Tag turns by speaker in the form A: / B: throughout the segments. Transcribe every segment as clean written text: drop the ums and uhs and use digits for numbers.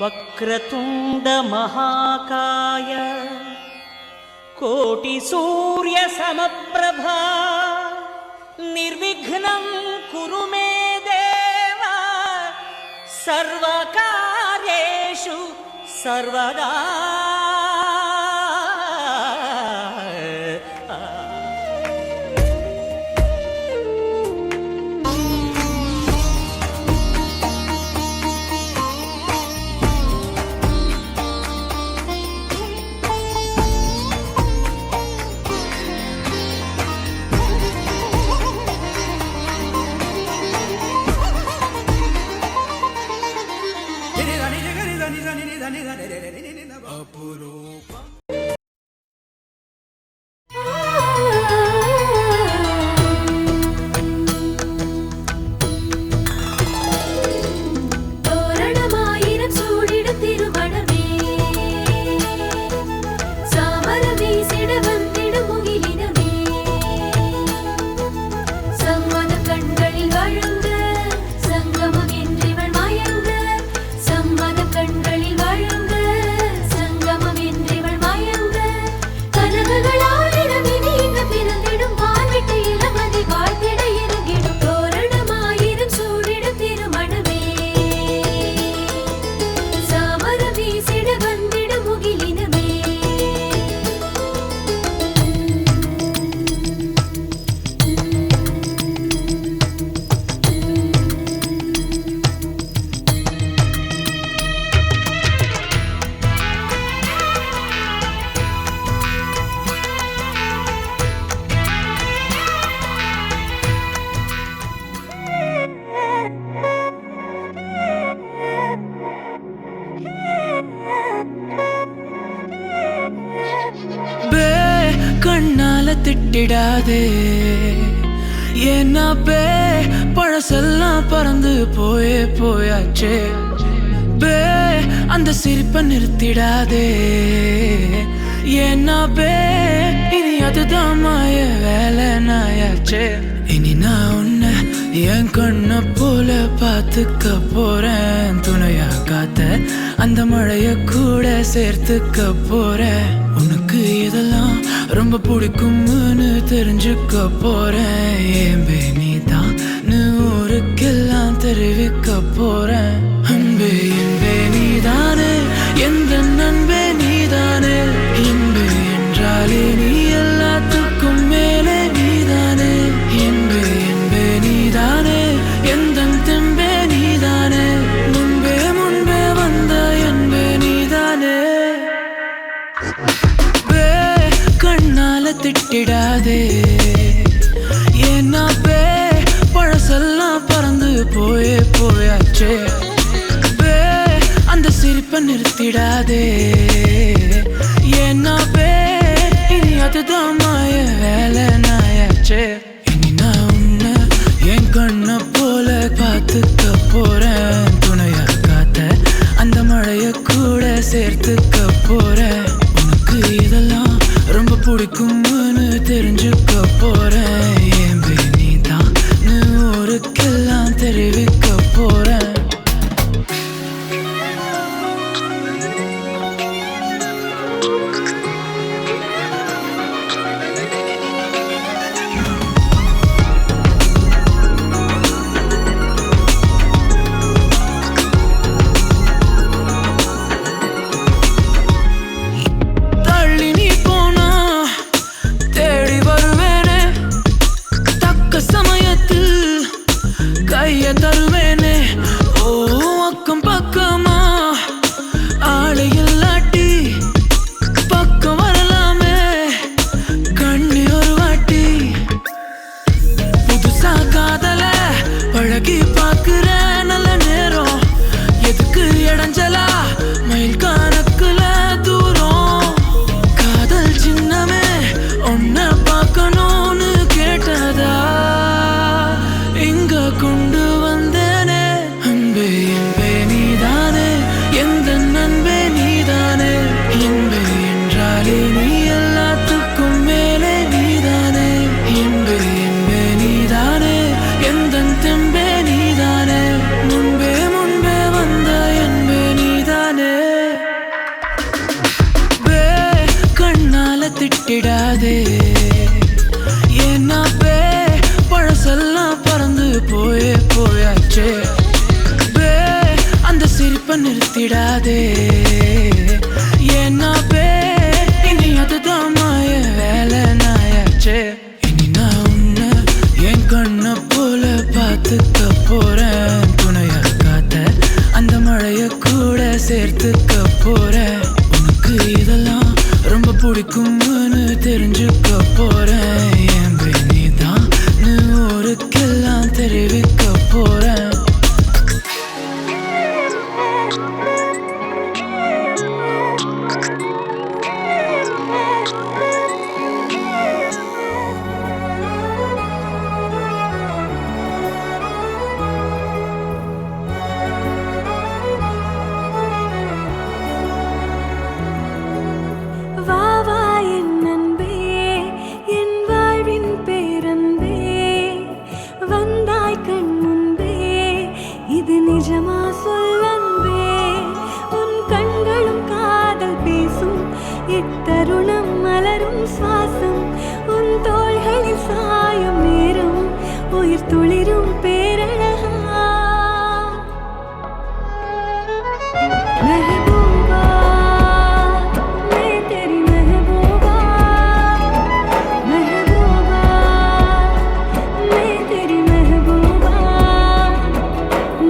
A: वक्रतुंड महाकाय कोटि सूर्य समप्रभा निर्विघ्नं कुरु मे देव सर्वकार्येषु सर्वदा।
B: கண்ணால திட்டிடாதே ஏன்னா பே பழசெல்லாம் பறந்து போயாச்சே பே அந்த சிரிப்பை நிறுத்திடாதே ஏன்னா பே இனி அதுதான் மாய வேலை நாயாச்சே இனி நான் உன்னை என் கண்ண போல பார்த்துக்க போறேன் துணையா காத்த அந்த மழைய கூட சேர்த்துக்க போறேன் உனக்கு இதெல்லாம் ரொம்ப பிடிக்கும்னு தெரிஞ்சுக்க போறேன் ஏம்பே நீதான் ஊருக்கெல்லாம் தெரிவிக்க போறேன் அன்பே என்பே நீதானே எந்த நண்பே நீதானே என்பே என்றாலே நீ எல்லாத்துக்கும் மேலே நீதானே என்பே என்பே நீதானே எந்த தெம்பே நீதானே முன்பே முன்பே வந்த என்பே நீதானே கண்ணால திட்டிடாதே ஏன்னா பே பழசெல்லாம் பறந்து போயாச்சே பே அந்த சிரிப்பை நிறுத்திடாதே ஏன்னா பே இனி அதுதான் மாய வேலை நாயாச்சே இனி நான் உன்னை என் கண்ண போல பார்த்துக்க போறேன் துணையா காத்த அந்த மழைய கூட சேர்த்துக்க போறேன் உனக்கு இதெல்லாம் ரொம்ப பிடிக்கும்னு தெரிஞ்சுக்க போறேன் ஏம்பே நீதான் ஊருக்கெல்லாம் தெரிவிக்க போறேன் பிடிக்கும்னு தெரிஞ்சுக்க போறேன். என் நீதான் ஊருக்கெல்லாம் தெரிவிக்க போறேன்.
C: நிஜமா சொல்லன்பே, உன் கண்களும் காதல் பேசும், இத்தருணம் மலரும் சுவாசம், உன் தோள்களில் சாயும் நேரம், உயிர் துளிரும் பேரழகா. மெஹபூபா, மே தெரி மெஹபூபா, மெஹபூபா, மே தெரி மெஹபூபா,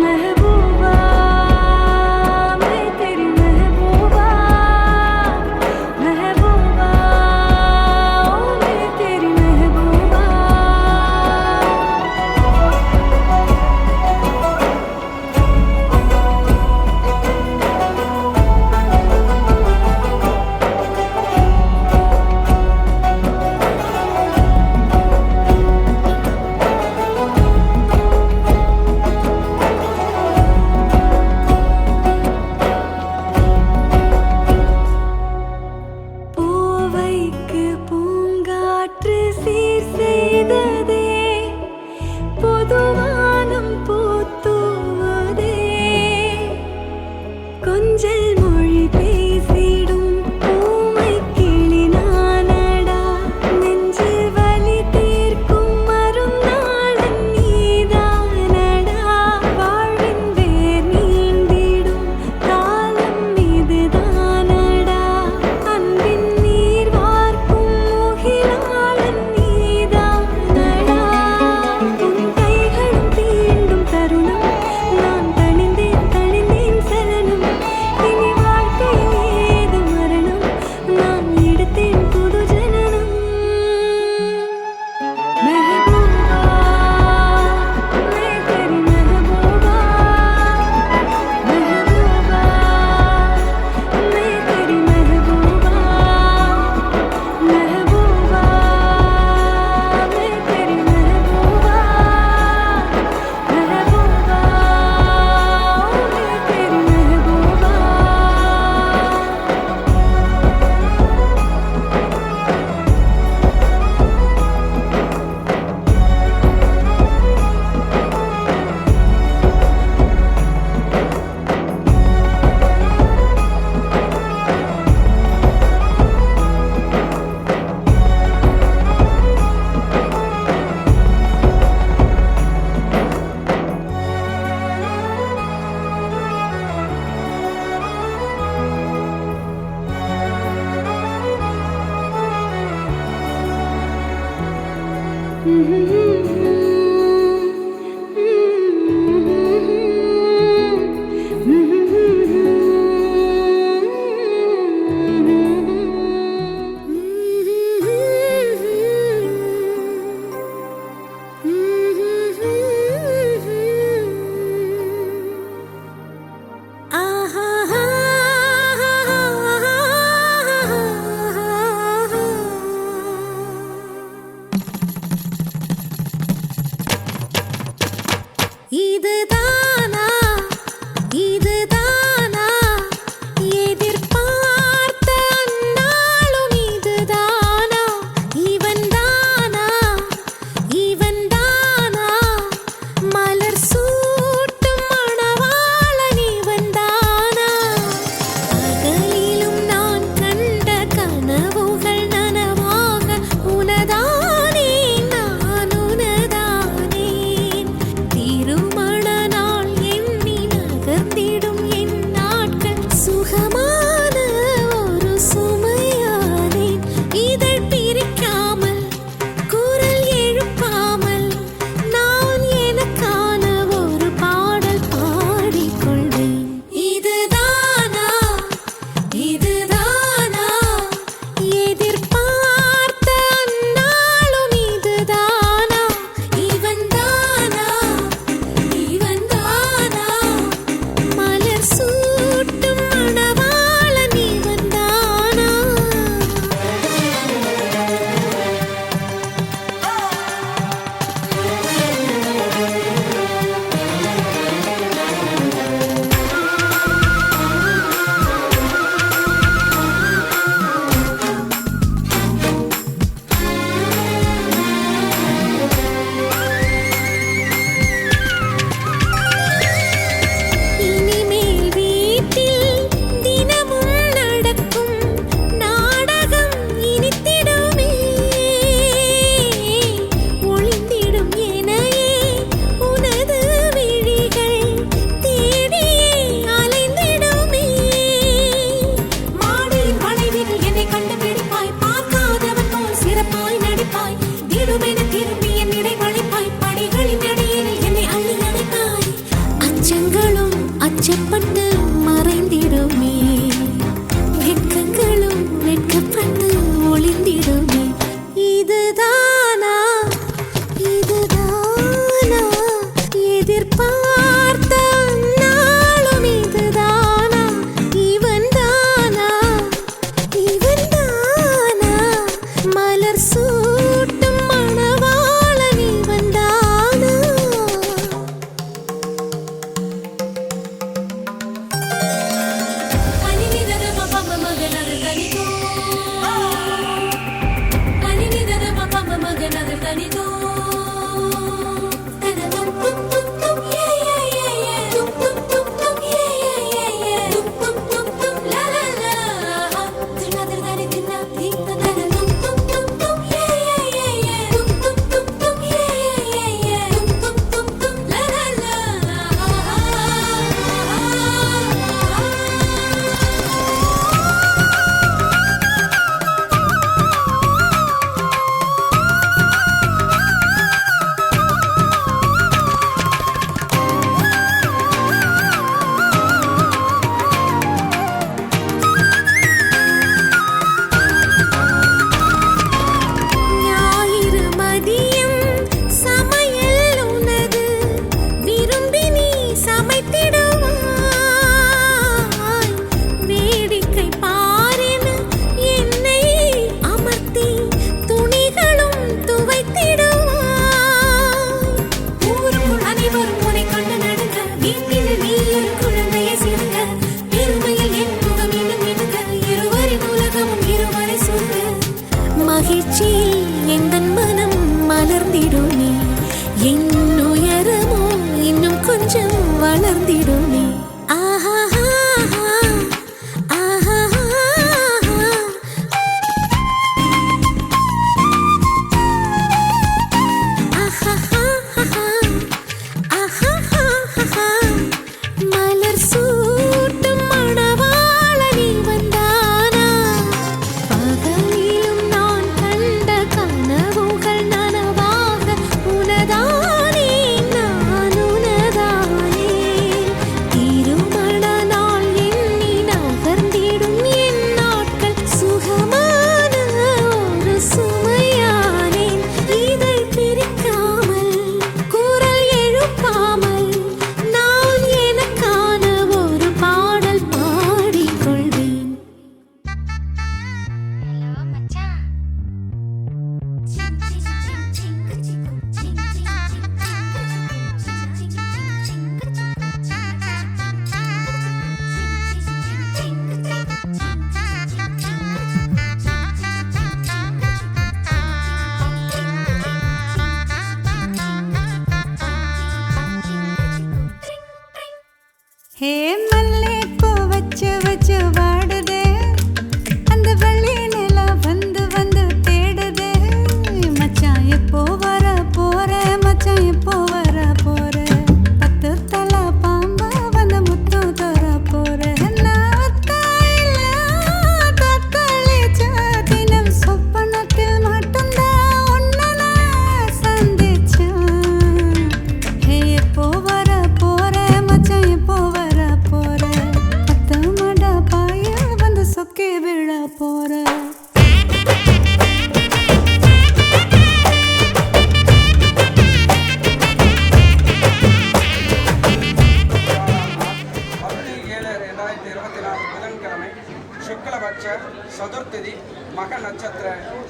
C: மெஹபூபா, மே தெரி மெஹபூபா, மெஹபூபா, மே தெரி மெஹபூபா. பூவைக்கு பூங்காற்று சீர் செய்ததே, பொதுவானம் பூத்துவதே, கொஞ்சல் மொழி பேசிடும் பூமை கிளி நானடா, நெஞ்சில் வலி தீர்க்கும் மருந்தாளன் நீதானடா, வாழ்வின் வேர் நீண்டிடும் காலம் இதுதானடா, அன்பின் நீர் வார்க்கும் முகிலாளன் நீதானடா, உன் கைகளும் தீண்டும் தருணம், நான் தணிந்தேன் தணிந்தேன் சலனம், இனி வாழ்க்கையில் ஏது மரணம், நான் எடுத்தேன் புது ஜனனம். மெஹபூபா, மே தெரி மெஹபூபா, மெஹபூபா, மே தெரி மெஹபூபா, மெஹபூபா, மே தெரி மெஹபூபா, மெஹபூபா, மே தெரி மெஹபூபா.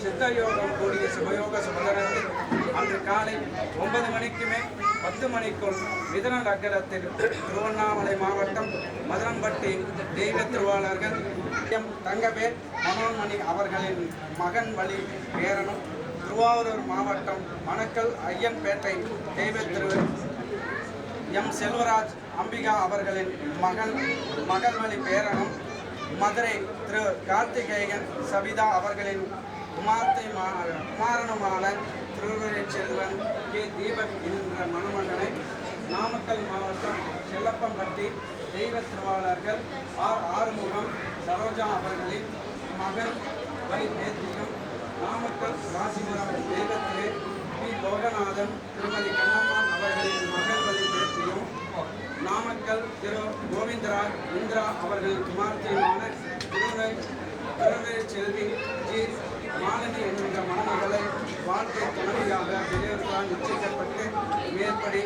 D: சித்தயோகம் கூடிய சுபயோக சுபதனத்தில் அன்று காலை 9 மணிக்குமே 10 மணிக்குள் மிதன நகரத்தில் திருவண்ணாமலை மாவட்டம் மதுரம்பட்டி தெய்வ திருவாளர்கள் எம் தங்கவேல் மனோன்மணி அவர்களின் மகன் வழி பேரனும், திருவாரூர் மாவட்டம் மணக்கல் ஐயன்பேட்டை தெய்வ திரு எம் செல்வராஜ் அம்பிகா அவர்களின் மகன் வழி பேரனும், மதுரை திரு கார்த்திகேயன் சபிதா அவர்களின் குமாரனுமான திருவரை செல்வன் கே தீபக் என்ற மணமகனை, நாமக்கல் மாவட்டம் செல்லப்பம்பட்டி தெய்வ திருவாளர்கள் ஆர் ஆறுமுகம் சரோஜா அவர்களின் மகன் வழி பேத்தியும், நாமக்கல் ராசிபுரம் தெய்வத்திலே பி லோகநாதன் திருமதி கண்ணம்மான் அவர்களின் மகன் வழி பேத்தியும், நாமக்கல் திரு கோவிந்தராஜ் இந்திரா அவர்களின் குமார்த்தியுமான திருநெல்வேலி செல்வி ஜி மாலினி என்கின்ற மணமகளை வாழ்க்கை துணைவியாக பெரியவர்களால் நிச்சயிக்கப்பட்டு மேற்படி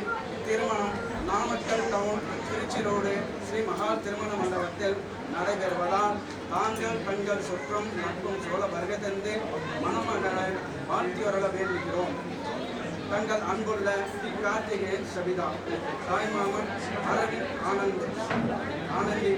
D: திருமணம் நாமக்கல் டவுன் திருச்சி ரோடு ஸ்ரீ மகா திருமண மண்டபத்தில் நடைபெறுவதால் தாங்கள் பெண்கள் சுற்றம் மற்றும் சோழ வருகை தந்து மணமகளை வாழ்த்தி வரல வேண்டுகிறோம். தங்கள் அன்புள்ள ஸ்ரீ கார்த்திகேயன் சபிதா, தாய்மாமன் அரவிந்த் ஆனந்தி.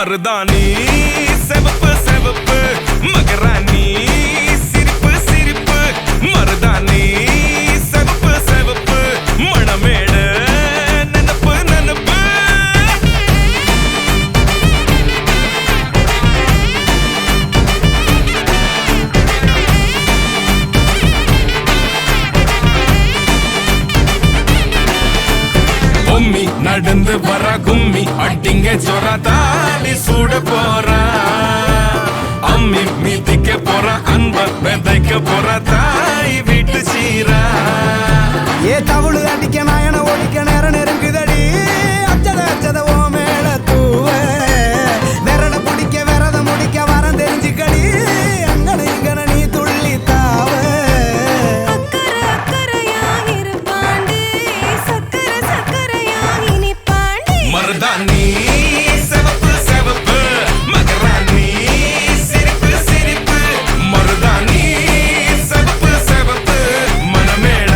E: மருதாணி செவப்பு செவப்பு மகராணி சிரிப்பு சிரிப்பு, மருதாணி செவப்பு செவப்பு மணமேட நனப்பு நனப்பு. பொம்மி நடந்து வர கும்மி அட்டிங்க சொரா தாலி சூட போறா, அம்மி மீதிக்க போற அன்ப விதைக்க போற தாய் வீட்டு சீரா.
F: ஏ தவுளு அடிக்க நாயன ஒழிக்க நேரம் நெருங்குதடி, அச்சத அச்சத ஓ மேல தூவ விரட பிடிக்க விரத முடிக்க வரம் தெரிஞ்சுக்கடி, அங்கன இங்கன நீ துள்ளி தாவ.
E: மருதாணி செவப்பு செவப்பு மகராணி சிரிப்பு சிரிப்பு, மருதாணி செவப்பு செவப்பு மணமேட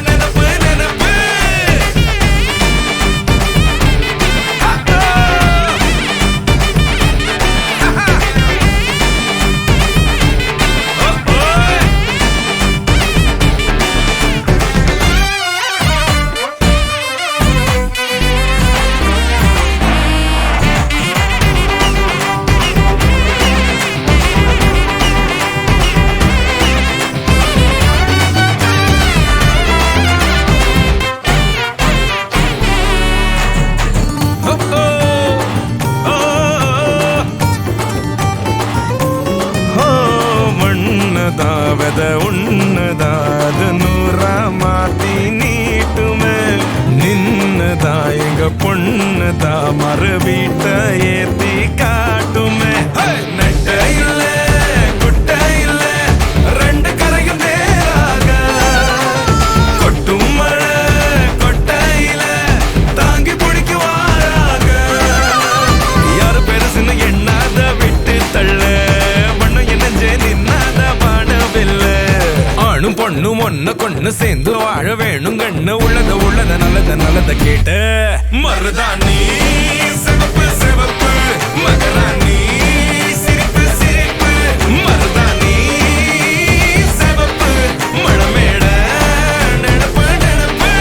E: நனப்பு நனப்பு. மண்ணதாவத உன்னதாது நூறா மாத்தி நீட்டுமே, நின்னதா எங்க பொண்ணுதா மறு வீட்ட ஏத்தி காட்டுமே. நெட்ட இல்ல குட்ட இல்ல ரெண்டு கரையும் நேராக, கொட்டும் மழை கொட்டையில தாங்கி பிடிக்குவாராக. யாரு பெருசுன்னு எண்ணாத விட்டு தள்ள, ஆணும் பொண்ணும் ஒன்ன கொண்டு சேர்ந்து வாழ வேணும் கண்ணு, உள்ளத உள்ளத நல்லத நல்லத கேட்டு. மருதாணி சிவப்பு சிவப்பு மகராணி சிரிப்பு சிரிப்பு, மருதாணி சிவப்பு மணமேட நெனப்பு நெனப்பு.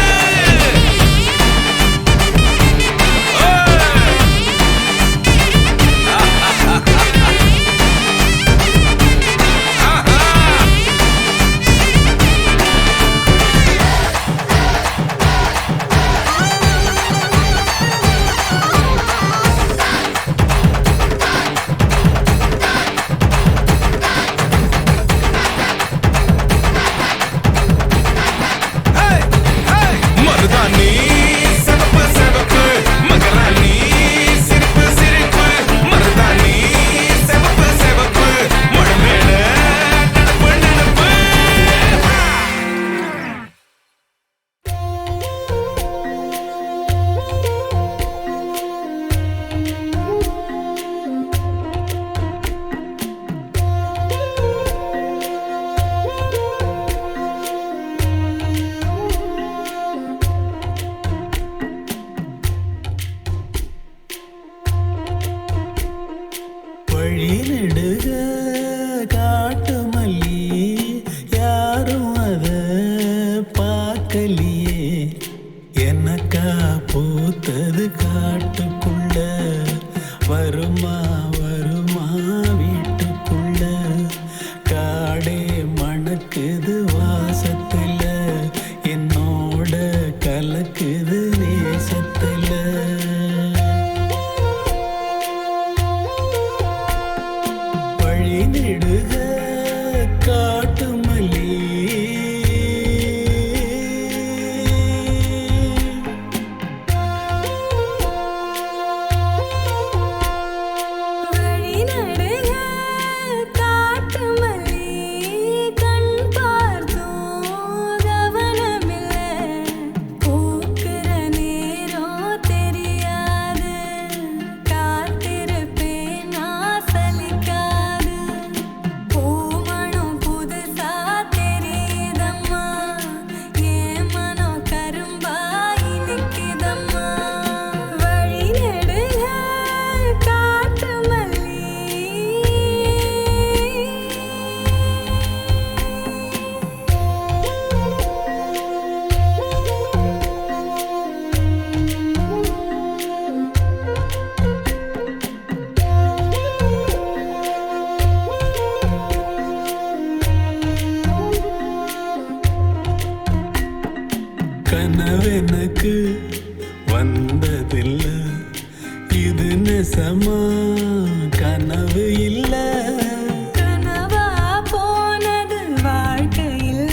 B: கனவெனக்கு வந்ததில்லை, இது நெசமா கனவு இல்லை.
C: கனவா போனது வாழ்க்கை இல்ல,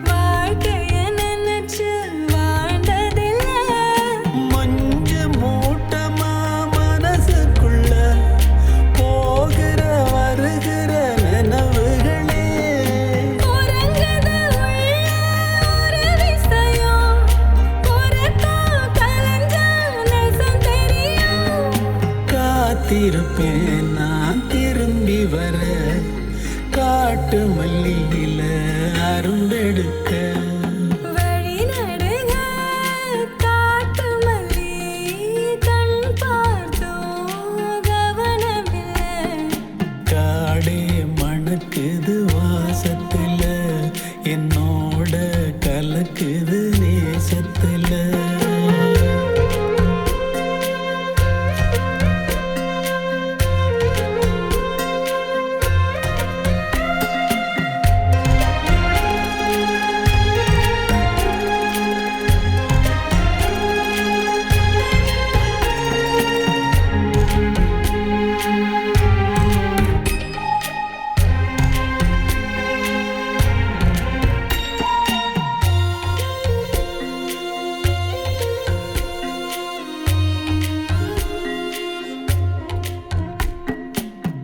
C: வாழ்க்கைய நினைச்சு வாழ்ந்ததில்ல.
B: மஞ்ச மூட்டமா மனசுக்குள்ள போகிற வருகிற நினைவுகளே.
C: உறங்குது உள்ள ஒரு விஷயம், உறக்கம் கலைஞ்சா நெசம் தெரியும்.
B: காத்திருப்பேன் நான் திரும்பி வர, காட்டு மல்லியில அரும்பெடுக்க.
C: வழி நடுக காட்டு மல்லி, கண் பார்த்தோம் கவனமில்லை.
B: காடே மணக்குது வாசத்துல, என்னோட கலக்குது நேசத்துல.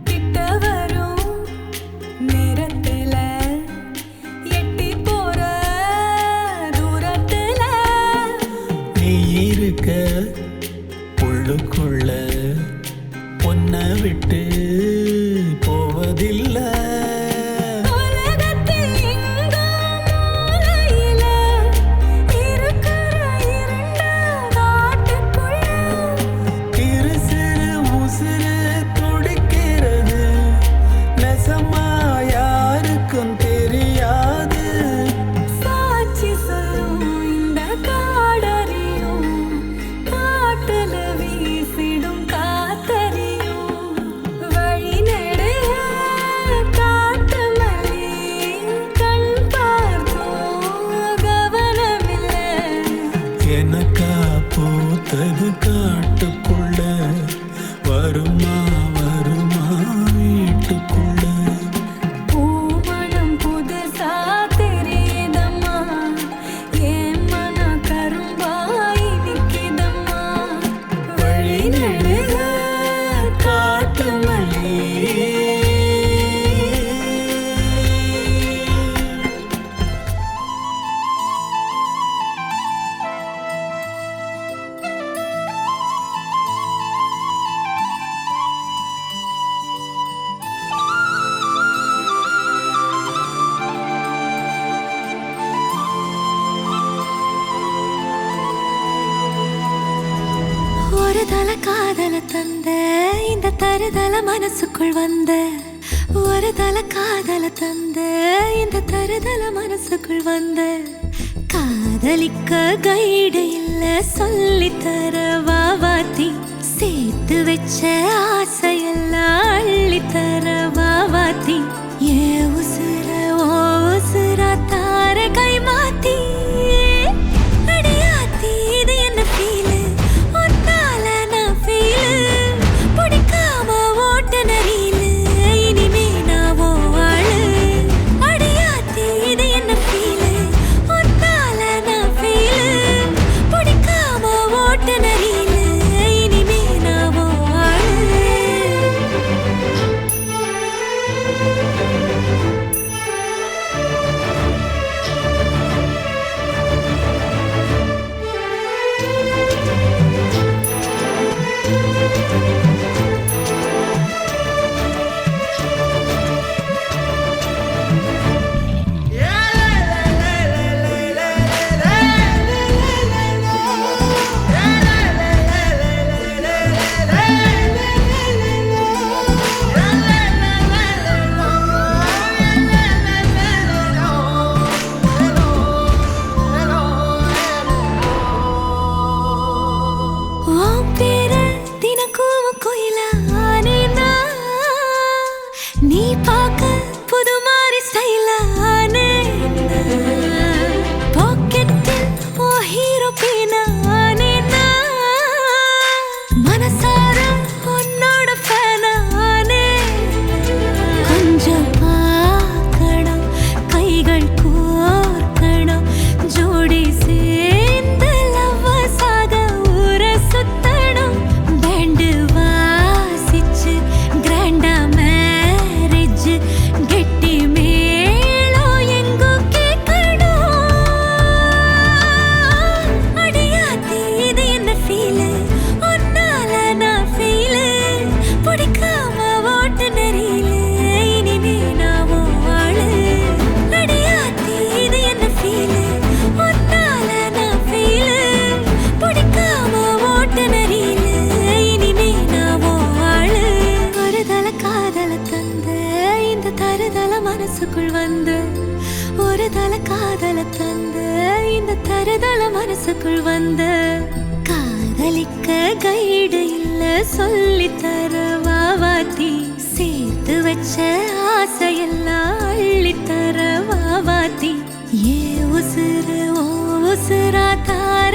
C: கிட்ட வரும் நேரத்துல, எட்டி போற தூரத்துல.
B: நீ இருக்க உள்ளுக்குள்ள பொன்ன விட்டு போவதில்லை.
C: உலகத்தில் எங்கோ மூலையில இருக்கிற இருண்ட காட்டுக்குள்ள.
B: திரு சிறு உசுறு துடிக்கிறது, நெசமா யாருக்கும் தெரியாது.
C: சாட்சி சொல்லும் இந்த காடறியும், காட்டுல வீசிடும் காத்தறியும். வழி நடுக காட்டு மல்லி, கண் பார்த்தோம் கவனமில்லை.
B: எனக்கா பூத்தது காட்டுக்குள்ள, வருமா வருமா வீட்டுக்குள்ள.
C: பூமணம் புதுசா தெரியுதம்மா, என் மனம் கரும்பாய் நிக்குதம்மா.
B: வழி நடுக காட்டு மல்லி.
C: ஒரு தல காதல தந்த இந்த தருதல மனசுக்குள் வந்த, ஒரு தல காதல தந்த இந்த தருதல மனசுக்குள் வந்த. காதலிக்க கைடு இல்ல சொல்லித்தர வாவாத்தி, சேர்த்து வச்ச ஆசையெல்லாம் அள்ளித்தர வாவாத்தி. ஏ உசுர ஓ உசுரா தார கை மாத்தி. அடியாத்தி இது என்ன ஃபீலு, ஒத்தால நான் ஃபீலு. பிடிக்காம ஓட்டுன ரீலு, இனிமே நான் ஓ ஆளு. அடியாத்தி இது என்ன ஃபீலு, ஒத்தால நான் ஃபீலு. பிடிக்காம ஓட்டுன ரீலு, இனிமே நான் ஓ ஆளு. இந்த தருதல மனசுக்குள் வந்து ஒரு தல காதல தந்து இந்த தருதல மனசுக்குள் வந்து காதலிக்க கைடு இல்ல சொல்லி தர வாவாத்தி சேர்த்து வச்ச ஆசையெல்லாம் அள்ளி தர வாவாத்தி ஏ உசுறு ஓ உசுரா தார